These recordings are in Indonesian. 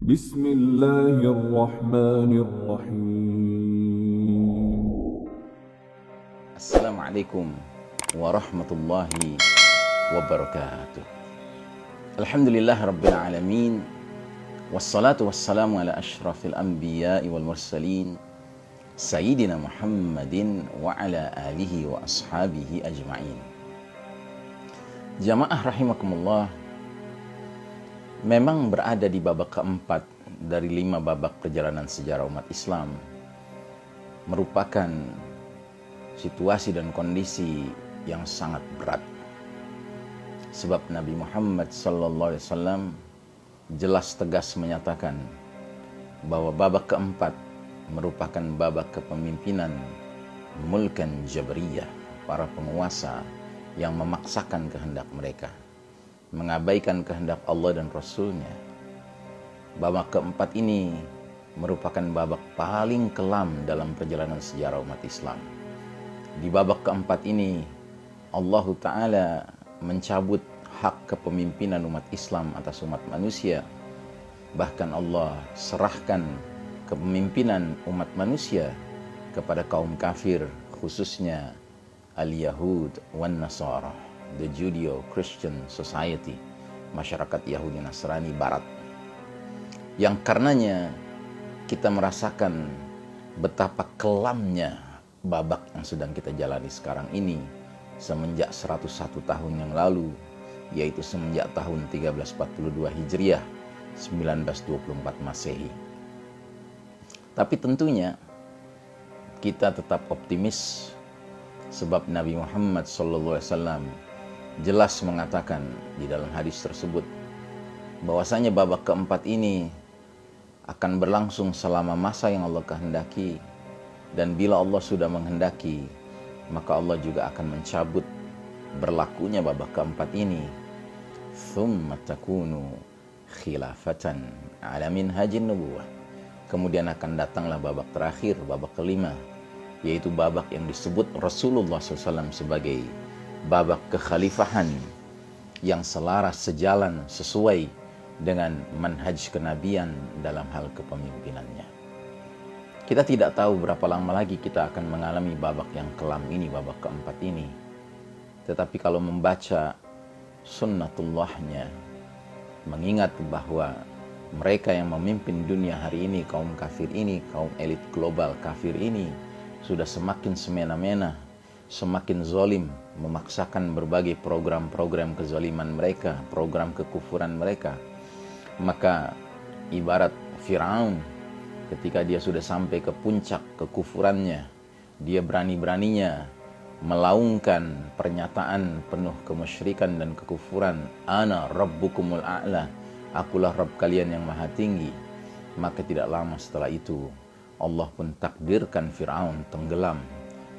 بسم الله الرحمن الرحيم. Assalamualaikum warahmatullahi wabarakatuh. Alhamdulillah rabbil alamin. Wassalatu wassalamu ala ashrafil anbiya'i wal mursalin Sayyidina Muhammadin wa ala alihi wa ashabihi ajma'in. Jamaah rahimakumullah, memang berada di babak keempat dari 5 babak perjalanan sejarah umat Islam, merupakan situasi dan kondisi yang sangat berat. Sebab Nabi Muhammad SAW jelas tegas menyatakan bahwa babak keempat merupakan babak kepemimpinan mulkan jabriyah, para penguasa yang memaksakan kehendak mereka, mengabaikan kehendak Allah dan Rasulnya. Babak keempat ini merupakan babak paling kelam dalam perjalanan sejarah umat Islam. Di babak keempat ini, Allah Ta'ala mencabut hak kepemimpinan umat Islam atas umat manusia. Bahkan Allah serahkan kepemimpinan umat manusia kepada kaum kafir, khususnya al-Yahud wan Nasara, the Judeo-Christian Society, masyarakat Yahudi Nasrani Barat. Yang karenanya kita merasakan betapa kelamnya babak yang sedang kita jalani sekarang ini semenjak 101 tahun yang lalu, yaitu semenjak tahun 1342 Hijriah, 1924 Masehi. Tapi tentunya kita tetap optimis, sebab Nabi Muhammad SAW jelas mengatakan di dalam hadis tersebut bahwasanya babak keempat ini akan berlangsung selama masa yang Allah kehendaki, dan bila Allah sudah menghendaki, maka Allah juga akan mencabut berlakunya babak keempat ini. Thumma takunu khilafatan ala minhajin nubuwah. Kemudian akan datanglah babak terakhir, babak kelima, yaitu babak yang disebut Rasulullah SAW sebagai babak kekhalifahan yang selaras, sejalan, sesuai dengan manhaj kenabian dalam hal kepemimpinannya. Kita tidak tahu berapa lama lagi kita akan mengalami babak yang kelam ini, babak keempat ini. Tetapi kalau membaca sunnatullahnya, mengingat bahwa mereka yang memimpin dunia hari ini, kaum kafir ini, kaum elit global kafir ini, sudah semakin semena-mena, semakin zalim, memaksakan berbagai program-program kezaliman mereka, program kekufuran mereka. Maka ibarat Firaun, ketika dia sudah sampai ke puncak kekufurannya, dia berani-beraninya melaungkan pernyataan penuh kemusyrikan dan kekufuran, ana rabbukumul a'la, akulah Rabb kalian yang maha tinggi. Maka tidak lama setelah itu Allah pun takdirkan Firaun tenggelam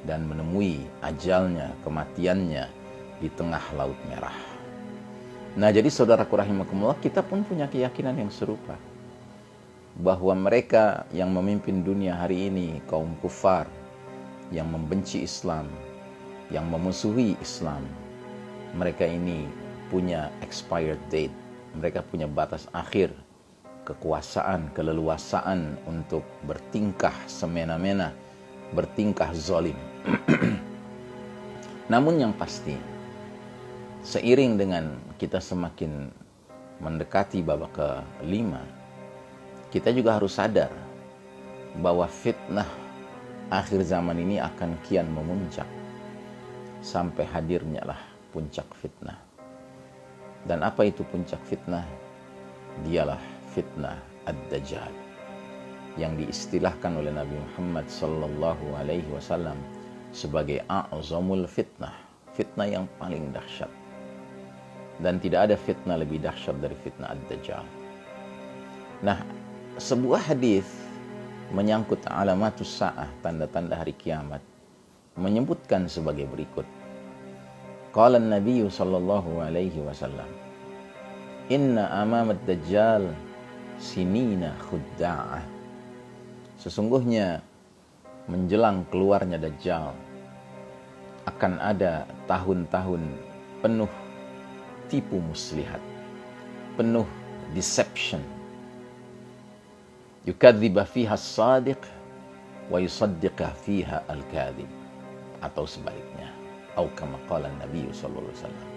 dan menemui ajalnya, kematiannya di tengah Laut Merah. Nah, jadi saudaraku rahimakumullah, kita pun punya keyakinan yang serupa bahwa mereka yang memimpin dunia hari ini, kaum kufar yang membenci Islam, yang memusuhi Islam, mereka ini punya expired date. Mereka punya batas akhir kekuasaan, keleluasaan untuk bertingkah semena-mena, bertingkah zalim. Namun yang pasti, seiring dengan kita semakin mendekati babak ke-5, kita juga harus sadar bahwa fitnah akhir zaman ini akan kian memuncak sampai hadirnya lah puncak fitnah. Dan apa itu puncak fitnah? Dialah fitnah ad-Dajjal, yang diistilahkan oleh Nabi Muhammad SAW sebagai a'zamul fitnah, fitnah yang paling dahsyat. Dan tidak ada fitnah lebih dahsyat dari fitnah ad-Dajjal. Nah, sebuah hadis menyangkut alamatus sa'ah, tanda-tanda hari kiamat, menyebutkan sebagai berikut. Qala an-nabiy sallallahu alaihi wasallam, inna amamad dajjal sinina khudda'ah. Sesungguhnya menjelang keluarnya Dajjal akan ada tahun-tahun penuh tipu muslihat, penuh deception, yukadziba fiha as-sadiq wa yusaddiqa fiha al-kadzib, atau sebaliknya, atau kama qala Nabi sallallahu alaihi wasallam.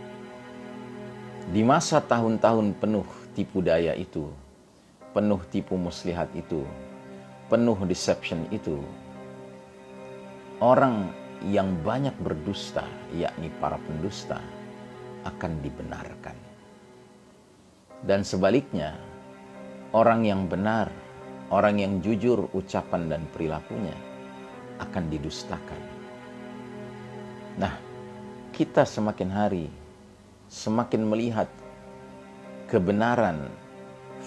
Di masa tahun-tahun penuh tipu daya itu, penuh tipu muslihat itu, penuh deception itu, orang yang banyak berdusta, yakni para pendusta, akan dibenarkan. Dan sebaliknya, orang yang benar, orang yang jujur ucapan dan perilakunya akan didustakan. Nah, kita semakin hari semakin melihat kebenaran,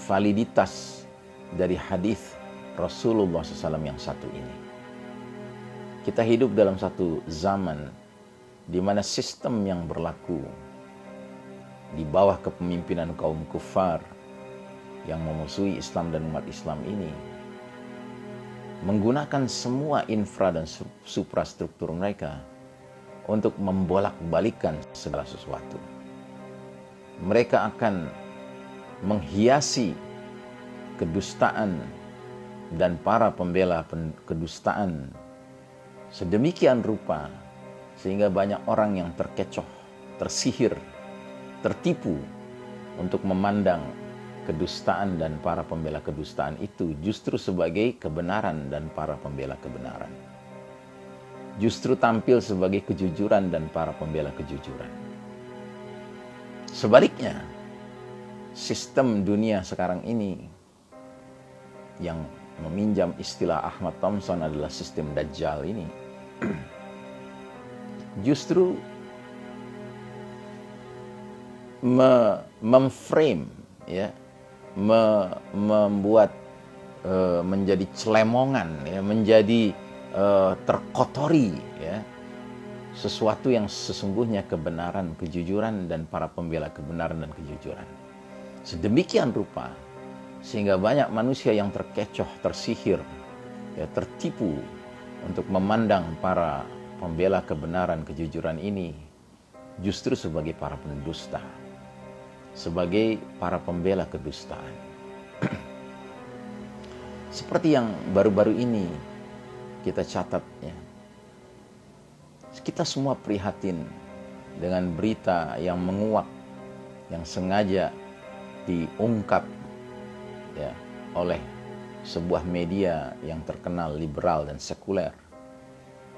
validitas dari hadis Rasulullah SAW yang satu ini. Kita hidup dalam satu zaman di mana sistem yang berlaku di bawah kepemimpinan kaum kufar yang memusuhi Islam dan umat Islam ini menggunakan semua infra dan suprastruktur mereka untuk membolak-balikan segala sesuatu. Mereka akan menghiasi kedustaan dan para pembela kedustaan sedemikian rupa sehingga banyak orang yang terkecoh, tersihir, tertipu untuk memandang kedustaan dan para pembela kedustaan itu justru sebagai kebenaran dan para pembela kebenaran. Justru tampil sebagai kejujuran dan para pembela kejujuran. Sebaliknya, sistem dunia sekarang ini yang meminjam istilah Ahmad Thompson adalah sistem Dajjal ini justru memframe, ya, membuat menjadi celemongan, ya, menjadi terkotori, ya, sesuatu yang sesungguhnya kebenaran, kejujuran dan para pembela kebenaran dan kejujuran. Sedemikian rupa sehingga banyak manusia yang terkecoh, tersihir, ya, tertipu untuk memandang para pembela kebenaran, kejujuran ini justru sebagai para pendusta, sebagai para pembela kedustaan. Seperti yang baru-baru ini kita catat, ya, kita semua prihatin dengan berita yang menguak, yang sengaja diungkap, ya, oleh sebuah media yang terkenal liberal dan sekuler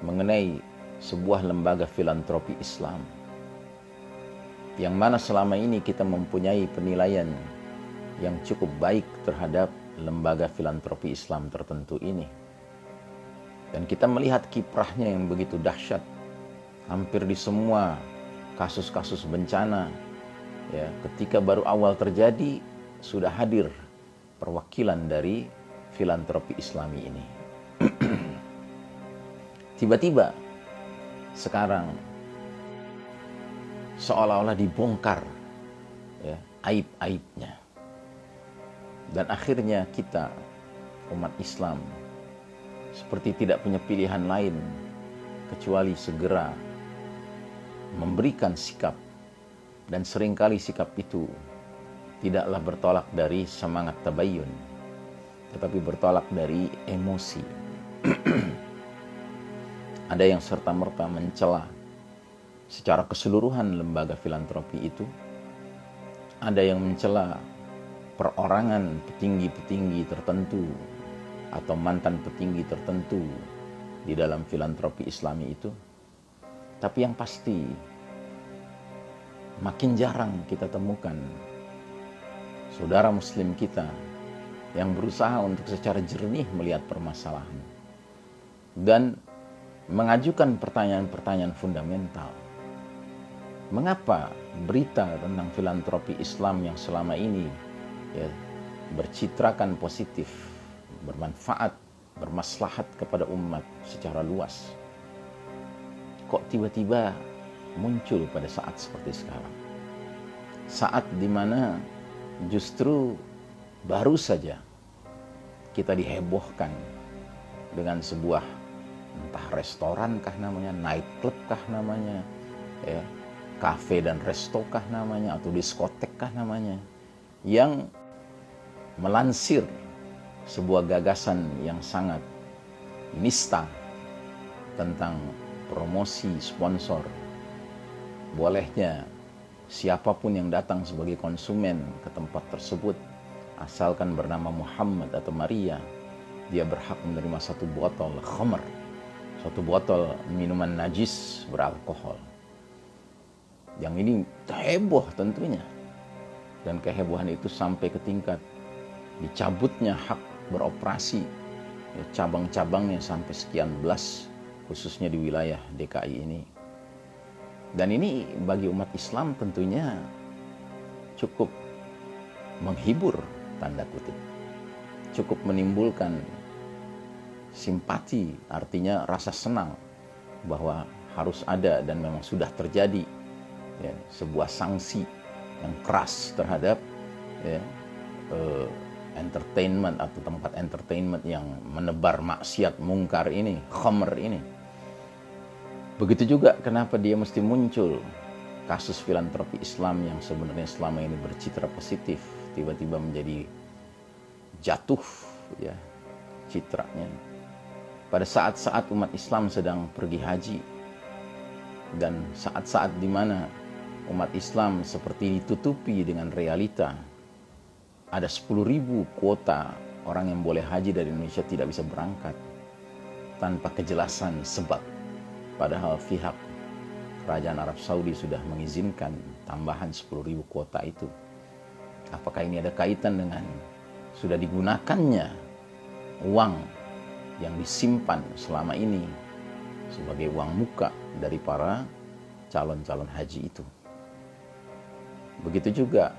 mengenai sebuah lembaga filantropi Islam yang mana selama ini kita mempunyai penilaian yang cukup baik terhadap lembaga filantropi Islam tertentu ini. Dan kita melihat kiprahnya yang begitu dahsyat hampir di semua kasus-kasus bencana, ya, ketika baru awal terjadi sudah hadir perwakilan dari filantropi Islami ini. Tiba-tiba sekarang seolah-olah dibongkar, ya, aib-aibnya. Dan akhirnya kita, umat Islam, seperti tidak punya pilihan lain kecuali segera memberikan sikap, dan seringkali sikap itu tidaklah bertolak dari semangat tabayyun, tetapi bertolak dari emosi. Ada yang serta-merta mencela secara keseluruhan lembaga filantropi itu. Ada yang mencela perorangan petinggi-petinggi tertentu atau mantan petinggi tertentu di dalam filantropi Islami itu. Tapi yang pasti makin jarang kita temukan saudara muslim kita yang berusaha untuk secara jernih melihat permasalahan dan mengajukan pertanyaan-pertanyaan fundamental. Mengapa berita tentang filantropi Islam yang selama ini, ya, bercitrakan positif, bermanfaat, bermaslahat kepada umat secara luas, kok tiba-tiba muncul pada saat seperti sekarang? Saat dimana justru baru saja kita dihebohkan dengan sebuah entah restoran kah namanya, nightclub kah namanya, ya, kafe dan resto kah namanya, atau diskotek kah namanya, yang melansir sebuah gagasan yang sangat nista tentang promosi sponsor. Bolehnya siapapun yang datang sebagai konsumen ke tempat tersebut, asalkan bernama Muhammad atau Maria, dia berhak menerima satu botol khamr, satu botol minuman najis beralkohol. Yang ini heboh tentunya. Dan kehebohan itu sampai ke tingkat dicabutnya hak beroperasi cabang-cabangnya sampai sekian belas, khususnya di wilayah DKI ini. Dan ini bagi umat Islam tentunya cukup menghibur, tanda kutip. Cukup menimbulkan simpati, artinya rasa senang bahwa harus ada dan memang sudah terjadi ya, sebuah sanksi yang keras terhadap ya, entertainment atau tempat entertainment yang menebar maksiat mungkar ini, khamr ini. Begitu juga kenapa dia mesti muncul kasus filantropi Islam yang sebenarnya selama ini bercitra positif, tiba-tiba menjadi jatuh ya citranya. Pada saat-saat umat Islam sedang pergi haji dan saat-saat di mana umat Islam seperti ditutupi dengan realita, ada 10.000 kuota orang yang boleh haji dari Indonesia tidak bisa berangkat tanpa kejelasan sebab. Padahal pihak kerajaan Arab Saudi sudah mengizinkan tambahan 10.000 kuota itu. Apakah ini ada kaitan dengan sudah digunakannya uang yang disimpan selama ini sebagai uang muka dari para calon-calon haji itu? Begitu juga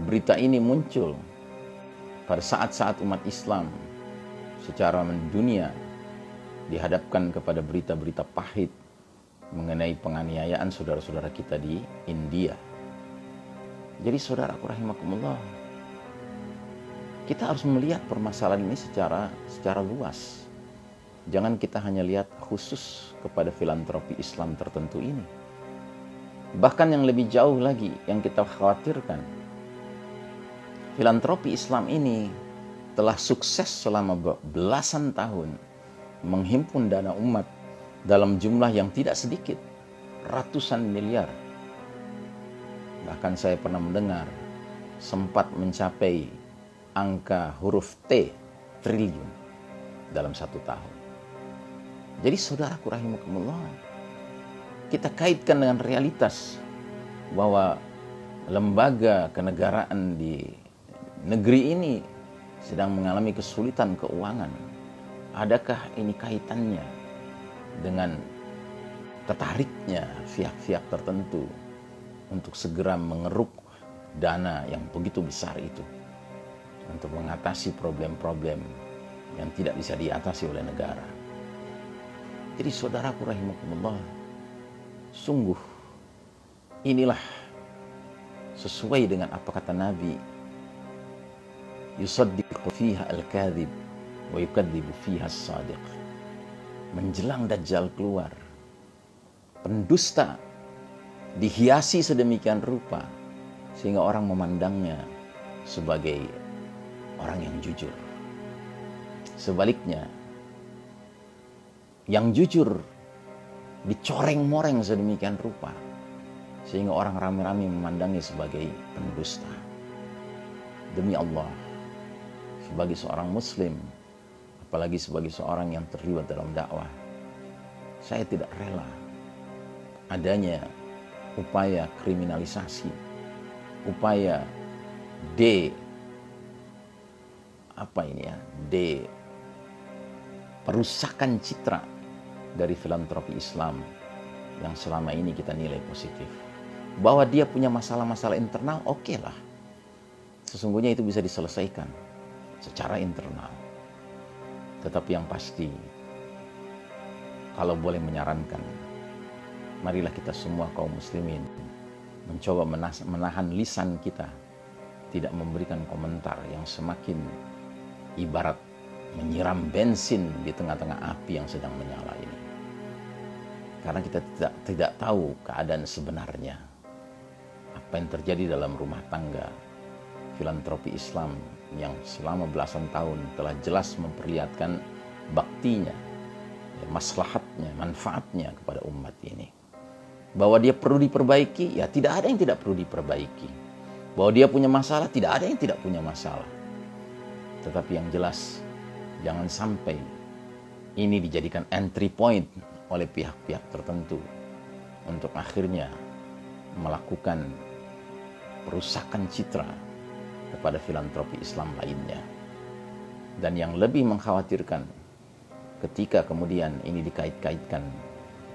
berita ini muncul pada saat-saat umat Islam secara mendunia dihadapkan kepada berita-berita pahit mengenai penganiayaan saudara-saudara kita di India. Jadi saudaraku rahimakumullah, kita harus melihat permasalahan ini secara luas. Jangan kita hanya lihat khusus kepada filantropi Islam tertentu ini. Bahkan yang lebih jauh lagi yang kita khawatirkan, filantropi Islam ini telah sukses selama belasan tahun menghimpun dana umat dalam jumlah yang tidak sedikit, ratusan miliar. Bahkan saya pernah mendengar sempat mencapai angka huruf T, triliun dalam 1 tahun. Jadi saudaraku rahimakumullah, kita kaitkan dengan realitas bahwa lembaga kenegaraan di negeri ini sedang mengalami kesulitan keuangan. Adakah ini kaitannya dengan tertariknya pihak-pihak tertentu untuk segera mengeruk dana yang begitu besar itu untuk mengatasi problem-problem yang tidak bisa diatasi oleh negara? Jadi saudaraku rahimakumullah, sungguh inilah sesuai dengan apa kata Nabi, yusaddiqu fiha al-kadhib wa yukadzibu fiha as-sadiq. Menjelang Dajjal keluar, pendusta dihiasi sedemikian rupa sehingga orang memandangnya sebagai orang yang jujur. Sebaliknya, yang jujur dicoreng-moreng sedemikian rupa sehingga orang ramai-ramai memandangnya sebagai pendusta. Demi Allah, sebagai seorang muslim, apalagi sebagai seorang yang terlibat dalam dakwah, saya tidak rela adanya upaya kriminalisasi, upaya perusakan citra dari filantropi Islam yang selama ini kita nilai positif. Bahwa dia punya masalah-masalah internal, oke lah. Sesungguhnya itu bisa diselesaikan secara internal. Tetapi yang pasti, kalau boleh menyarankan, marilah kita semua kaum muslimin mencoba menahan lisan kita, tidak memberikan komentar yang semakin ibarat menyiram bensin di tengah-tengah api yang sedang menyala ini. Karena kita tidak tahu keadaan sebenarnya, apa yang terjadi dalam rumah tangga filantropi Islam yang selama belasan tahun telah jelas memperlihatkan baktinya, maslahatnya, manfaatnya kepada umat ini. Bahwa dia perlu diperbaiki, ya tidak ada yang tidak perlu diperbaiki. Bahwa dia punya masalah, tidak ada yang tidak punya masalah. Tetapi yang jelas, jangan sampai ini dijadikan entry point oleh pihak-pihak tertentu untuk akhirnya melakukan perusakan citra kepada filantropi Islam lainnya. Dan yang lebih mengkhawatirkan, ketika kemudian ini dikait-kaitkan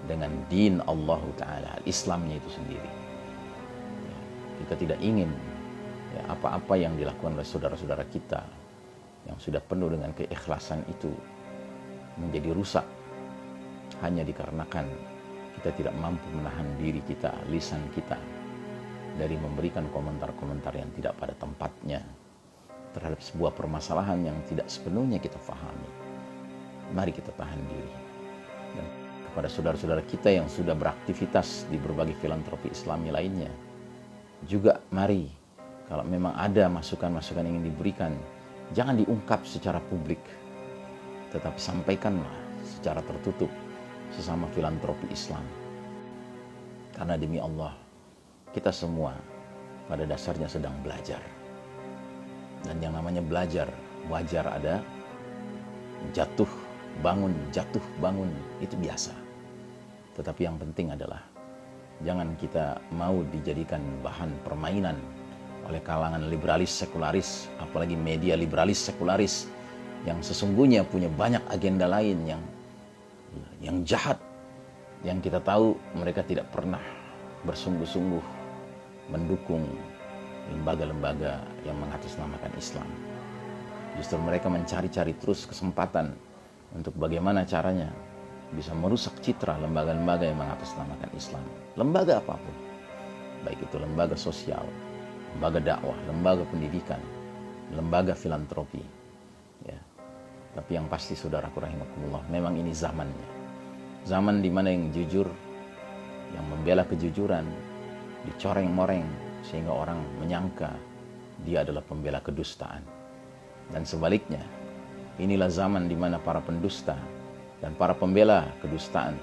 dengan din Allah Ta'ala, Islamnya itu sendiri. Kita tidak ingin apa-apa yang dilakukan oleh saudara-saudara kita yang sudah penuh dengan keikhlasan itu menjadi rusak hanya dikarenakan kita tidak mampu menahan diri kita, lisan kita, dari memberikan komentar-komentar yang tidak pada tempatnya terhadap sebuah permasalahan yang tidak sepenuhnya kita fahami. Mari kita tahan diri. Dan kepada saudara-saudara kita yang sudah beraktivitas di berbagai filantropi Islami lainnya, juga mari, kalau memang ada masukan-masukan yang ingin diberikan, jangan diungkap secara publik, tetapi sampaikanlah secara tertutup sesama filantropi Islam. Karena demi Allah, kita semua pada dasarnya sedang belajar. Dan yang namanya belajar, wajar ada jatuh bangun, itu biasa. Tetapi yang penting adalah jangan kita mau dijadikan bahan permainan oleh kalangan liberalis sekularis, apalagi media liberalis sekularis yang sesungguhnya punya banyak agenda lain yang jahat, yang kita tahu mereka tidak pernah bersungguh-sungguh mendukung lembaga-lembaga yang mengatasnamakan Islam. Justru mereka mencari-cari terus kesempatan untuk bagaimana caranya bisa merusak citra lembaga-lembaga yang mengatasnamakan Islam. Lembaga apapun, baik itu lembaga sosial, lembaga dakwah, lembaga pendidikan, lembaga filantropi. Ya. Tapi yang pasti saudaraku rahimakumullah, memang ini zamannya. Zaman di mana yang jujur, yang membela kejujuran, dicoreng-moreng sehingga orang menyangka dia adalah pembela kedustaan. Dan sebaliknya, inilah zaman di mana para pendusta dan para pembela kedustaan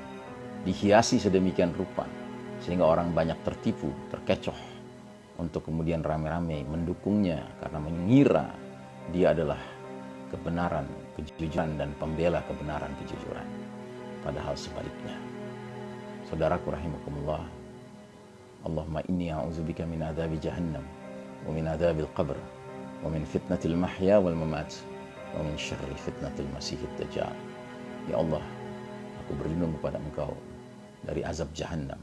dihiasi sedemikian rupa sehingga orang banyak tertipu, terkecoh untuk kemudian rame-rame mendukungnya karena mengira dia adalah kebenaran, kejujuran dan pembela kebenaran, kejujuran. Padahal sebaliknya. Saudaraku rahimakumullah, Allahumma inni a'udzubika min adzabi jahannam wa min adzabil qabr wa min fitnatil mahya wal mamat wa min syarri fitnatil masihid dajjal. Ya Allah, aku berlindung kepada Engkau dari azab jahannam,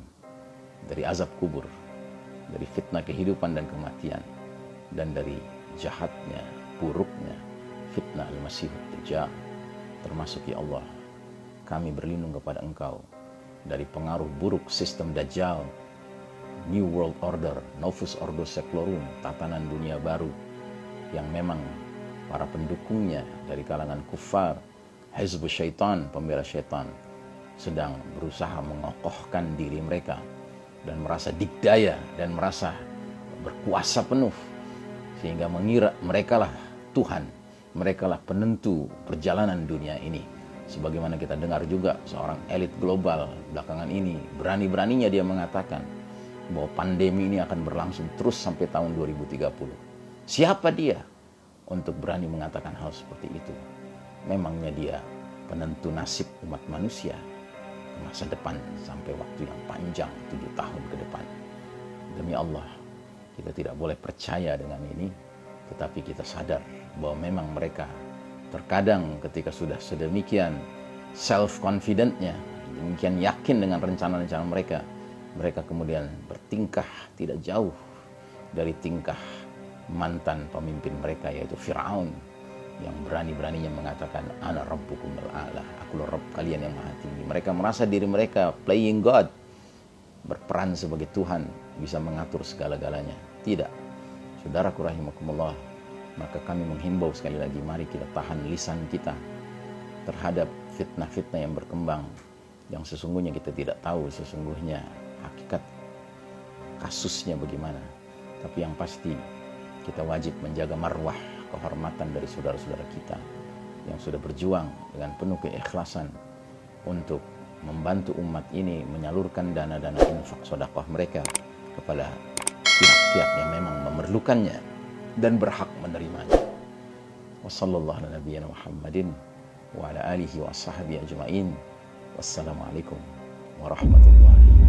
dari azab kubur, dari fitnah kehidupan dan kematian, dan dari jahatnya, buruknya fitnah al-masihid dajjal. Termasuk ya Allah, kami berlindung kepada Engkau dari pengaruh buruk sistem dajjal, New World Order, Novus Ordo Seclorum, tatanan dunia baru yang memang para pendukungnya dari kalangan kufar, Hizbus Syaitan, pembela syaitan, sedang berusaha mengokohkan diri mereka dan merasa dikdaya dan merasa berkuasa penuh sehingga mengira merekalah Tuhan, merekalah penentu perjalanan dunia ini. Sebagaimana kita dengar juga seorang elit global belakangan ini berani-beraninya dia mengatakan bahwa pandemi ini akan berlangsung terus sampai tahun 2030. Siapa dia untuk berani mengatakan hal seperti itu? Memangnya dia penentu nasib umat manusia ke masa depan sampai waktu yang panjang 7 tahun ke depan. Demi Allah, kita tidak boleh percaya dengan ini, tetapi kita sadar bahwa memang mereka terkadang ketika sudah sedemikian self-confident-nya, demikian yakin dengan rencana-rencana mereka, mereka kemudian bertingkah tidak jauh dari tingkah mantan pemimpin mereka, yaitu Fir'aun, yang berani-beraninya mengatakan ana rabbukumul a'la, aku Rabb kalian yang maha tinggi. Mereka merasa diri mereka playing God, berperan sebagai Tuhan, bisa mengatur segala-galanya. Tidak. Saudaraku rahimakumullah, maka kami menghimbau sekali lagi, mari kita tahan lisan kita terhadap fitnah-fitnah yang berkembang, yang sesungguhnya kita tidak tahu sesungguhnya hakikat kasusnya bagaimana. Tapi yang pasti kita wajib menjaga marwah, kehormatan dari saudara-saudara kita yang sudah berjuang dengan penuh keikhlasan untuk membantu umat ini menyalurkan dana-dana infak sedekah mereka kepada pihak-pihak yang memang memerlukannya dan berhak menerimanya. Wassallallahu ala nabiyyina Muhammadin wa ala alihi wa sahbihi ajma'in. Wassalamualaikum warahmatullahi